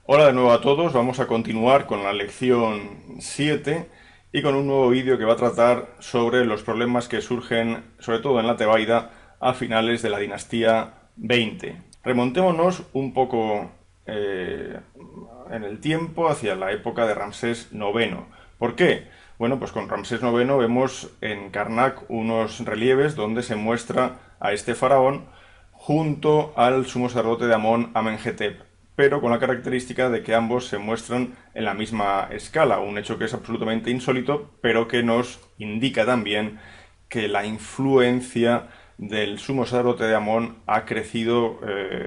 Hola de nuevo a todos, vamos a continuar con la lección 7 y con un nuevo vídeo que va a tratar sobre los problemas que surgen, sobre todo en la Tebaida, a finales de la dinastía 20. Remontémonos un poco en el tiempo hacia la época de Ramsés IX. ¿Por qué? Bueno, pues con Ramsés IX vemos en Karnak unos relieves donde se muestra a este faraón junto al sumo sacerdote de Amón, Amenhotep, pero con la característica de que ambos se muestran en la misma escala, un hecho que es absolutamente insólito, pero que nos indica también que la influencia del sumo sacerdote de Amón ha crecido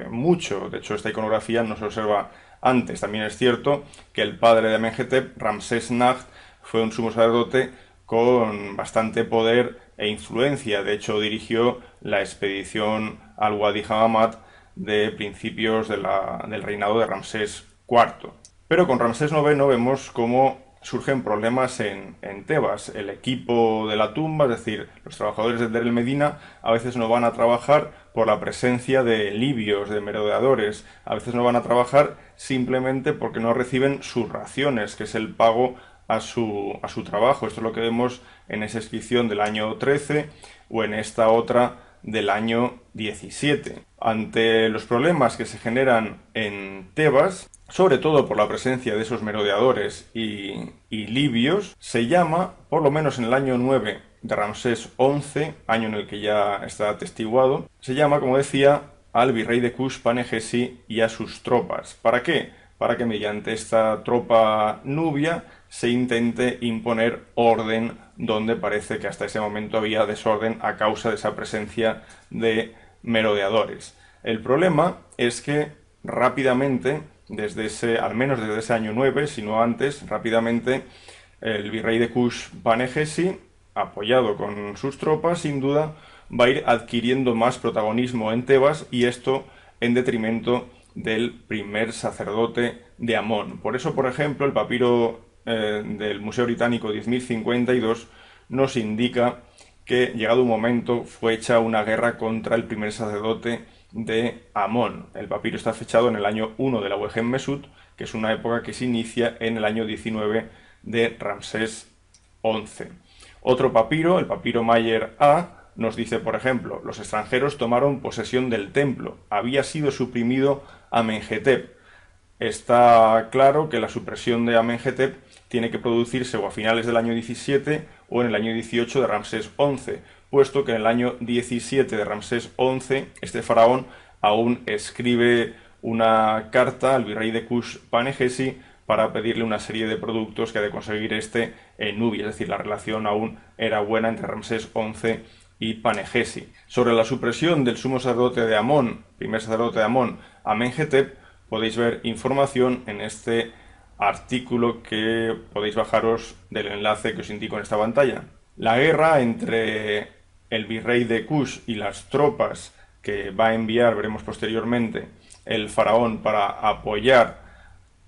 mucho. De hecho, esta iconografía no se observa antes. También es cierto que el padre de Amenhotep, Ramsés Nag, fue un sumo sacerdote con bastante poder e influencia. De hecho, dirigió la expedición al Wadi Hammamat de principios del reinado de Ramsés IV. Pero con Ramsés IX vemos cómo surgen problemas en Tebas. El equipo de la tumba, es decir, los trabajadores de Der el Medina, a veces no van a trabajar por la presencia de libios, de merodeadores, a veces no van a trabajar simplemente porque no reciben sus raciones, que es el pago a su trabajo. Esto es lo que vemos en esa inscripción del año 13 o en esta otra del año 17. Ante los problemas que se generan en Tebas, sobre todo por la presencia de esos merodeadores y libios, se llama, por lo menos en el año 9 de Ramsés XI, año en el que ya está atestiguado, se llama, como decía, al virrey de Kush, Panegesi, y a sus tropas. ¿Para qué? Para que mediante esta tropa nubia se intente imponer orden donde parece que hasta ese momento había desorden a causa de esa presencia de merodeadores. El problema es que rápidamente, al menos desde ese año 9, si no antes, rápidamente el virrey de Kush, Panegesi, apoyado con sus tropas, sin duda va a ir adquiriendo más protagonismo en Tebas, y esto en detrimento del primer sacerdote de Amón. Por eso, por ejemplo, el papiro del Museo Británico 10.052 nos indica que, llegado un momento, fue hecha una guerra contra el primer sacerdote de Amón. El papiro está fechado en el año 1 de la Wegen Mesut, que es una época que se inicia en el año 19 de Ramsés XI. Otro papiro, el papiro Mayer A, nos dice, por ejemplo, los extranjeros tomaron posesión del templo, había sido suprimido Amenhotep. Está claro que la supresión de Amenhotep tiene que producirse o a finales del año 17 o en el año 18 de Ramsés XI, puesto que en el año 17 de Ramsés XI este faraón aún escribe una carta al virrey de Kush, Panegesi, para pedirle una serie de productos que ha de conseguir este en Nubia, es decir, la relación aún era buena entre Ramsés XI y Panegesi. Sobre la supresión del sumo sacerdote de Amón, primer sacerdote de Amón, Amenhotep, podéis ver información en este artículo que podéis bajaros del enlace que os indico en esta pantalla. La guerra entre el virrey de Kush y las tropas que va a enviar, veremos posteriormente, el faraón para apoyar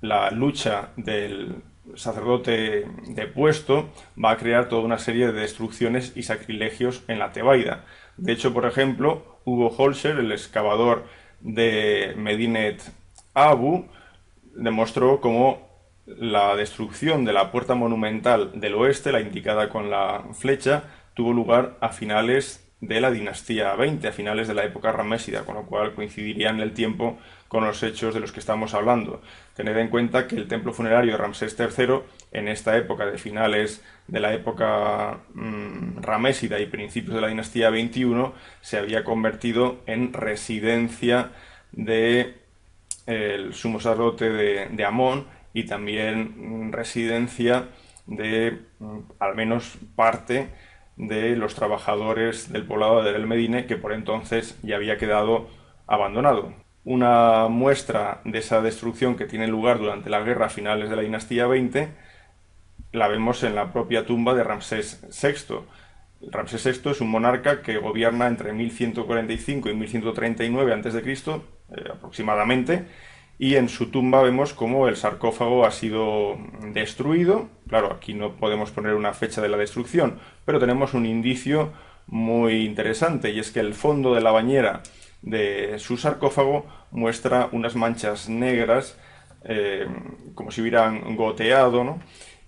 la lucha del sacerdote depuesto, va a crear toda una serie de destrucciones y sacrilegios en la Tebaida. De hecho, por ejemplo, Hugo Holscher, el excavador de Medinet Abu, demostró cómo la destrucción de la puerta monumental del oeste, la indicada con la flecha, tuvo lugar a finales de la dinastía 20, a finales de la época ramésida, con lo cual coincidiría en el tiempo con los hechos de los que estamos hablando. Tened en cuenta que el templo funerario de Ramsés III, en esta época de finales de la época ramésida y principios de la dinastía 21, se había convertido en residencia de el sumo sacerdote de Amón, y también residencia de al menos parte de los trabajadores del poblado de El Medine, que por entonces ya había quedado abandonado. Una muestra de esa destrucción que tiene lugar durante la guerra a finales de la dinastía 20 la vemos en la propia tumba de Ramsés VI. Ramsés VI es un monarca que gobierna entre 1145 y 1139 a.C., aproximadamente, y en su tumba vemos cómo el sarcófago ha sido destruido. Claro, aquí no podemos poner una fecha de la destrucción, pero tenemos un indicio muy interesante, y es que el fondo de la bañera de su sarcófago muestra unas manchas negras como si hubieran goteado, ¿no?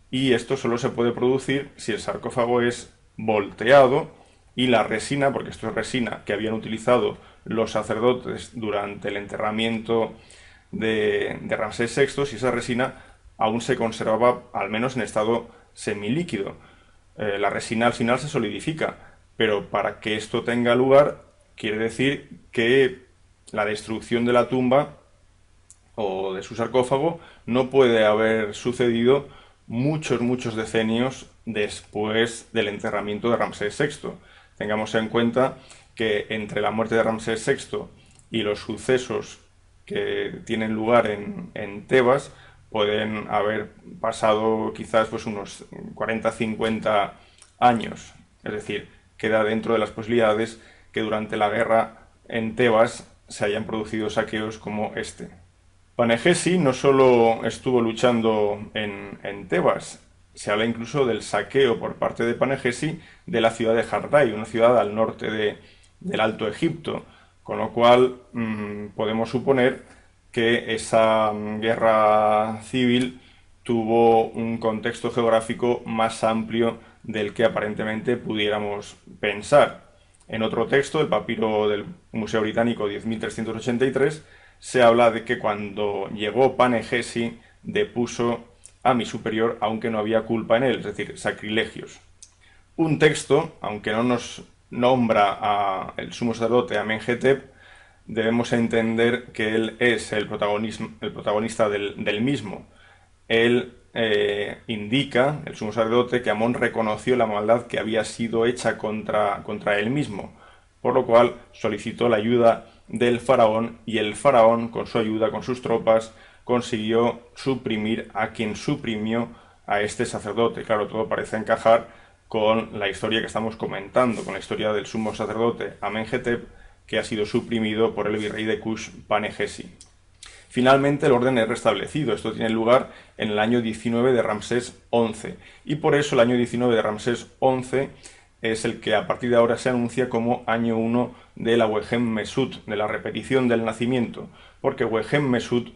Y esto solo se puede producir si el sarcófago es volteado y la resina, porque esto es resina que habían utilizado los sacerdotes durante el enterramiento de Ramsés VI, si esa resina aún se conservaba al menos en estado semilíquido. La resina al final se solidifica, pero para que esto tenga lugar quiere decir que la destrucción de la tumba o de su sarcófago no puede haber sucedido muchos decenios después del enterramiento de Ramsés VI. Tengamos en cuenta que entre la muerte de Ramsés VI y los sucesos que tienen lugar en Tebas pueden haber pasado quizás pues unos 40-50 años. Es decir, queda dentro de las posibilidades que durante la guerra en Tebas se hayan producido saqueos como este. Panegesi no solo estuvo luchando en Tebas, se habla incluso del saqueo por parte de Panegesi de la ciudad de Hardai, una ciudad al norte del Alto Egipto, con lo cual podemos suponer que esa guerra civil tuvo un contexto geográfico más amplio del que aparentemente pudiéramos pensar. En otro texto, el papiro del Museo Británico 10.383, se habla de que cuando llegó Panegesi depuso a mi superior aunque no había culpa en él, es decir, sacrilegios. Un texto, aunque no nos nombra al sumo sacerdote Amenhotep, debemos entender que él es el protagonista del mismo. Él indica, el sumo sacerdote, que Amón reconoció la maldad que había sido hecha contra él mismo, por lo cual solicitó la ayuda del faraón y el faraón, con su ayuda, con sus tropas, consiguió suprimir a quien suprimió a este sacerdote. Claro, todo parece encajar con la historia que estamos comentando, con la historia del sumo sacerdote Amenhotep, que ha sido suprimido por el virrey de Kush, Panegesi. Finalmente el orden es restablecido. Esto tiene lugar en el año 19 de Ramsés XI. Y por eso el año 19 de Ramsés XI es el que a partir de ahora se anuncia como año 1 de la Wehen Mesut, de la repetición del nacimiento. Porque Wehen Mesut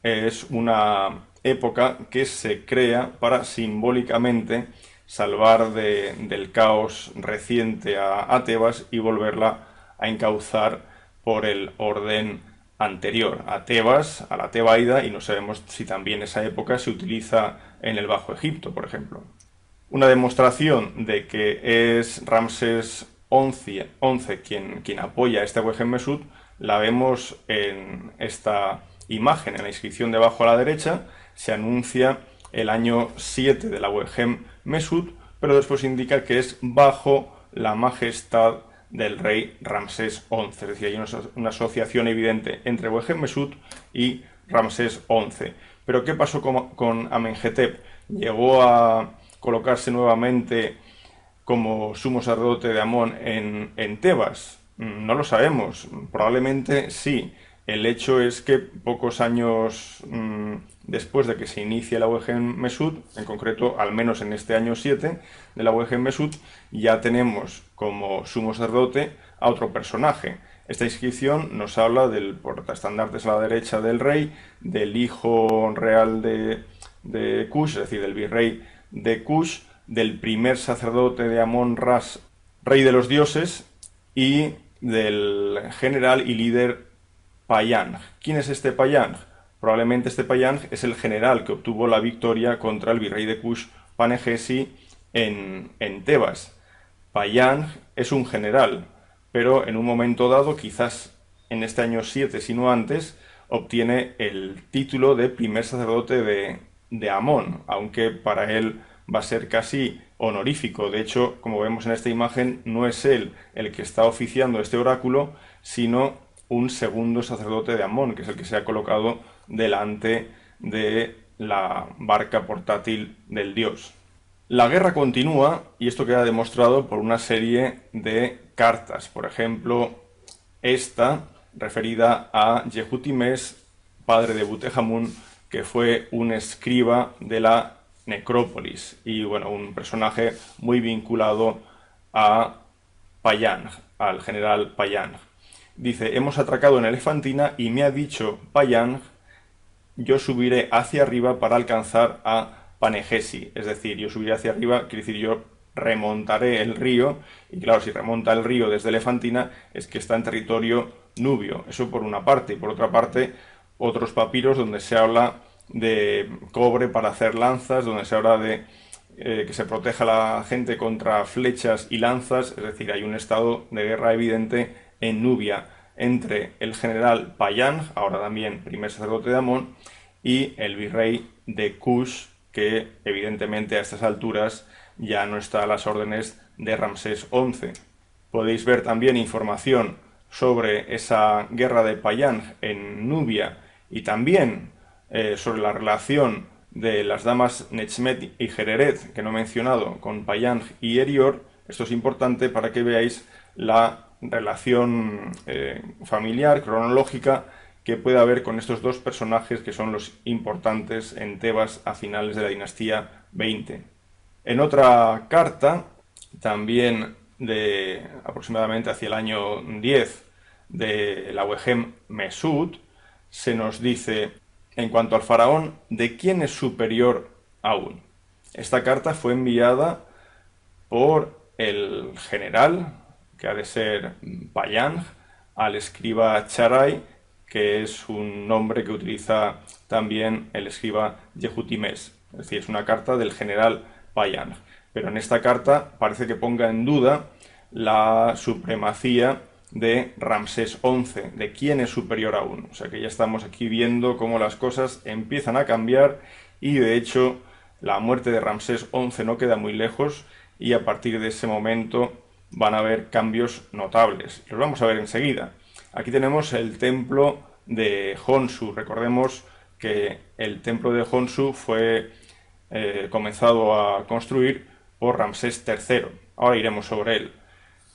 es una época que se crea para simbólicamente salvar del caos reciente a Tebas y volverla a encauzar por el orden anterior a Tebas, a la Tebaida, y no sabemos si también esa época se utiliza en el Bajo Egipto, por ejemplo. Una demostración de que es Ramsés XI quien apoya este Wehen Mesut la vemos en esta imagen, en la inscripción debajo a la derecha, se anuncia el año 7 de la Wehen Mesut, pero después indica que es bajo la majestad del rey Ramsés XI. Es decir, hay una asociación evidente entre Wehen Mesut y Ramsés XI. Pero ¿qué pasó con Amenhotep? ¿Llegó a colocarse nuevamente como sumo sacerdote de Amón en Tebas? No lo sabemos. Probablemente sí. El hecho es que pocos años después de que se inicie la Wehen Mesut, en concreto al menos en este año 7 de la Wehen Mesut, ya tenemos como sumo sacerdote a otro personaje. Esta inscripción nos habla del portaestandartes a la derecha del rey, del hijo real de Kush, es decir, del virrey de Kush, del primer sacerdote de Amón-Ras, rey de los dioses, y del general y líder Payang. ¿Quién es este Payang? Probablemente este Payang es el general que obtuvo la victoria contra el virrey de Kush, Panegesi, en Tebas. Payang es un general, pero en un momento dado, quizás en este año 7, si no antes, obtiene el título de primer sacerdote de Amón, aunque para él va a ser casi honorífico. De hecho, como vemos en esta imagen, no es él el que está oficiando este oráculo, sino un segundo sacerdote de Amón, que es el que se ha colocado delante de la barca portátil del dios. La guerra continúa y esto queda demostrado por una serie de cartas. Por ejemplo, esta referida a Yehutimes, padre de Butehamun, que fue un escriba de la necrópolis y bueno, un personaje muy vinculado a Payang, al general Payang. Dice: hemos atracado en Elefantina y me ha dicho Payang yo subiré hacia arriba para alcanzar a Panegesi. Es decir, yo subiré hacia arriba, quiere decir yo remontaré el río, y claro, si remonta el río desde Elefantina es que está en territorio nubio. Eso por una parte. Y por otra parte, otros papiros donde se habla de cobre para hacer lanzas, donde se habla de que se proteja a la gente contra flechas y lanzas, es decir, hay un estado de guerra evidente en Nubia entre el general Payang, ahora también primer sacerdote de Amón, y el virrey de Kush, que evidentemente a estas alturas ya no está a las órdenes de Ramsés XI. Podéis ver también información sobre esa guerra de Payang en Nubia y también sobre la relación de las damas Nechmet y Jereret, que no he mencionado, con Payang y Erior. Esto es importante para que veáis la relación familiar, cronológica, que puede haber con estos dos personajes que son los importantes en Tebas a finales de la dinastía 20. En otra carta, también de aproximadamente hacia el año 10 de la Wehem Mesud, se nos dice, en cuanto al faraón, ¿de quién es superior aún? Esta carta fue enviada por el general, que ha de ser Payang, al escriba Charay, que es un nombre que utiliza también el escriba Yehutimes. Es decir, es una carta del general Payang. Pero en esta carta parece que ponga en duda la supremacía de Ramsés XI, de quién es superior aún. O sea que ya estamos aquí viendo cómo las cosas empiezan a cambiar y de hecho la muerte de Ramsés XI no queda muy lejos y a partir de ese momento van a haber cambios notables. Los vamos a ver enseguida. Aquí tenemos el templo de Honsu. Recordemos que el templo de Honsu fue comenzado a construir por Ramsés III. Ahora iremos sobre él.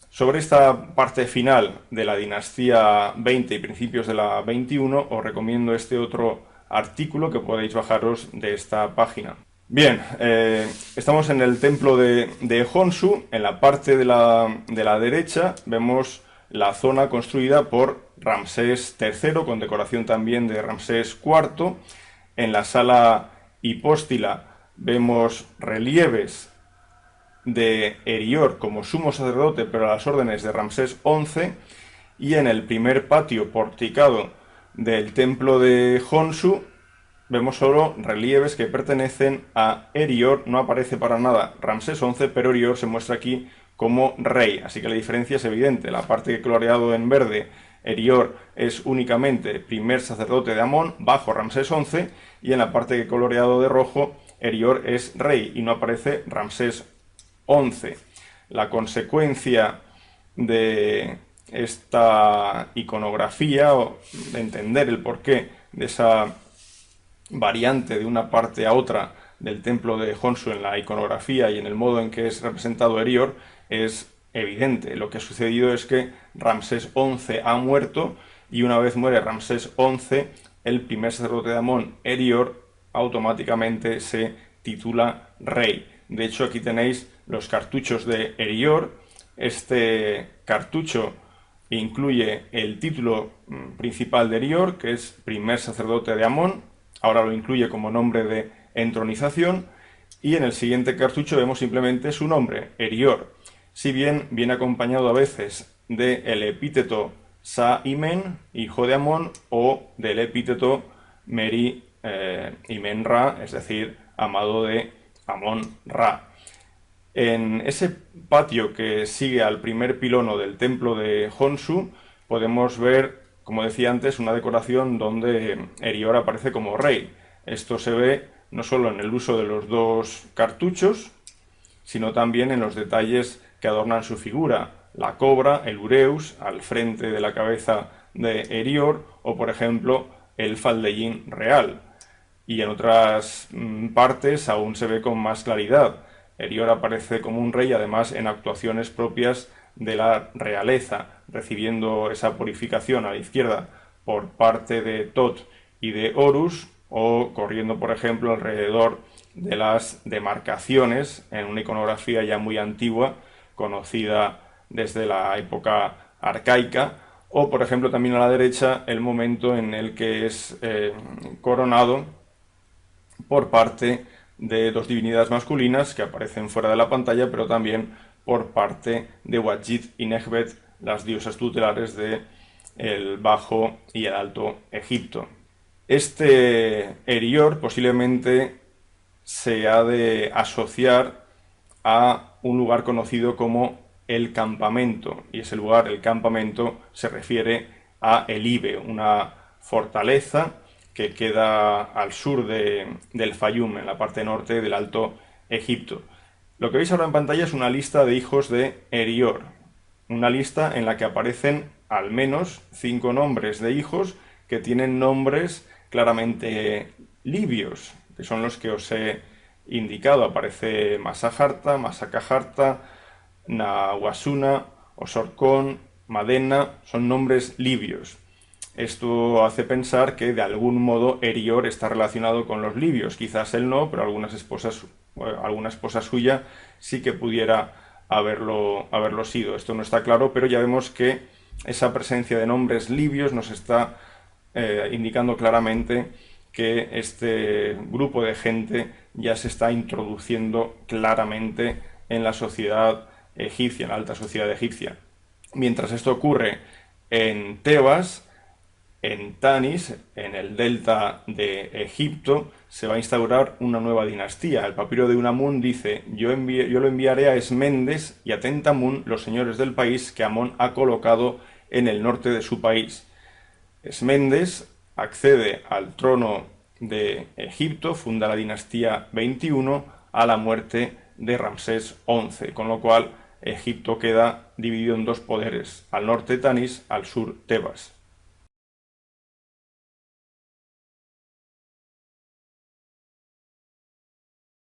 Sobre esta parte final de la dinastía 20 y principios de la 21 os recomiendo este otro artículo que podéis bajaros de esta página. Bien, estamos en el templo de Honsu. En la parte de la derecha vemos la zona construida por Ramsés III, con decoración también de Ramsés IV. En la sala hipóstila vemos relieves de Erior como sumo sacerdote, pero a las órdenes de Ramsés XI, y en el primer patio porticado del templo de Honsu vemos solo relieves que pertenecen a Erior. No aparece para nada Ramsés XI, pero Erior se muestra aquí como rey, así que la diferencia es evidente. La parte que he coloreado en verde, Erior, es únicamente primer sacerdote de Amón bajo Ramsés XI, y en la parte que he coloreado de rojo, Erior es rey y no aparece Ramsés XI. La consecuencia de esta iconografía, o de entender el porqué de esa variante de una parte a otra del templo de Honsu en la iconografía y en el modo en que es representado Erior, es evidente. Lo que ha sucedido es que Ramsés XI ha muerto y una vez muere Ramsés XI, el primer sacerdote de Amón, Erior, automáticamente se titula rey. De hecho, aquí tenéis los cartuchos de Erior. Este cartucho incluye el título principal de Erior, que es primer sacerdote de Amón. Ahora lo incluye como nombre de entronización. Y en el siguiente cartucho vemos simplemente su nombre, Erior. Si bien viene acompañado a veces del epíteto Sa-Imen, hijo de Amón, o del epíteto Meri Imen-Ra, es decir, amado de Amón-Ra. En ese patio que sigue al primer pilono del templo de Honsu podemos ver, como decía antes, una decoración donde Erior aparece como rey. Esto se ve no solo en el uso de los dos cartuchos, sino también en los detalles que adornan su figura. La cobra, el ureus, al frente de la cabeza de Erior, o por ejemplo el faldellín real. Y en otras partes aún se ve con más claridad. Erior aparece como un rey, además en actuaciones propias de la realeza, recibiendo esa purificación a la izquierda por parte de Tot y de Horus, o corriendo, por ejemplo, alrededor de las demarcaciones en una iconografía ya muy antigua, conocida desde la época arcaica, o por ejemplo también a la derecha el momento en el que es coronado por parte de dos divinidades masculinas que aparecen fuera de la pantalla, pero también por parte de Wajid y Nekhbet, las diosas tutelares de el Bajo y el Alto Egipto. Este Erior posiblemente se ha de asociar a un lugar conocido como el campamento, y ese lugar, el campamento, se refiere a Elibe, una fortaleza que queda al sur del Fayum, en la parte norte del Alto Egipto. Lo que veis ahora en pantalla es una lista de hijos de Erior, una lista en la que aparecen al menos 5 nombres de hijos que tienen nombres claramente libios, que son los que os he indicado. Aparece Masajarta, Masakajarta, Nawasuna, Osorkon, Madena, son nombres libios. Esto hace pensar que de algún modo Erior está relacionado con los libios. Quizás él no, pero alguna esposa suya sí que pudiera haberlo sido. Esto no está claro, pero ya vemos que esa presencia de nombres libios nos está indicando claramente que este grupo de gente ya se está introduciendo claramente en la sociedad egipcia, en la alta sociedad egipcia. Mientras esto ocurre en Tebas, en Tanis, en el delta de Egipto, se va a instaurar una nueva dinastía. El papiro de Unamun dice: yo lo enviaré a Esmendes y a Tentamun, los señores del país que Amón ha colocado en el norte de su país. Esmendes accede al trono de Egipto, funda la dinastía 21 a la muerte de Ramsés XI, con lo cual Egipto queda dividido en dos poderes, al norte Tanis, al sur Tebas.